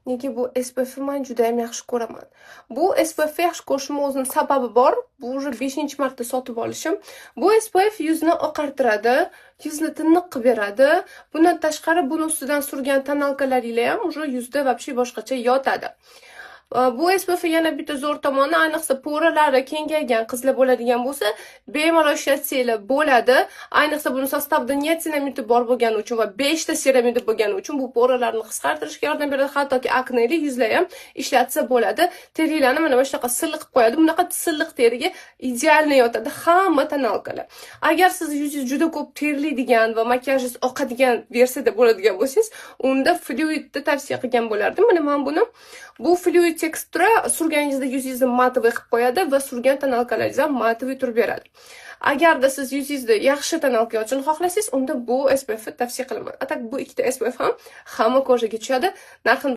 Nega bu SPFni men juda ham yaxshi ko'raman. Bu SPF yaxshi ko'rishimning o'zining sababi bor. Bu уже 5-marta sotib olishim. Bu SPF yuzni oqartiradi, yuzni tiniq qilib beradi. Bundan tashqari buni ustidan surgan tonalkalaringlar ham уже yuzda вообще boshqacha yotadi. Bu SPF yana bitta zo'r tomoni, ayniqsa poralari kengaygan qizlar bo'ladigan bo'lsa, bemalol ishlatsanglar bo'ladi. Ayniqsa buni sostavida niacinamidi bor bo'lgani uchun va 5 ta seramidi bo'lgani uchun bu poralarni qisqartirishga yordam beradi, hattoki akneli yuzlar ham ishlatsa bo'ladi. Terilarni mana shunaqa silliq qilib qo'yadi. Bunaqa silliq teriga idealni yotadi hamma tonalkalar. Agar siz yuzingiz juda ko'p terlaydigan va makiyajingiz oqadigan versiyada bo'ladigan bo'lsangiz, unda fluidni tavsiya qilgan bo'lardim. Mana men buni bu fluid tekstura surganingizda yuzingizni matoviy qilib qo'yadi va surgan tonalkalaringiz ham matoviy turib beradi. Agarda siz yuzingizda yaxshi tonalka olishni xohlasangiz, unda bu SPF tavsiya qilaman. Atak bu ikkita SPF ham hamma ko'rsaga tushadi. Narxini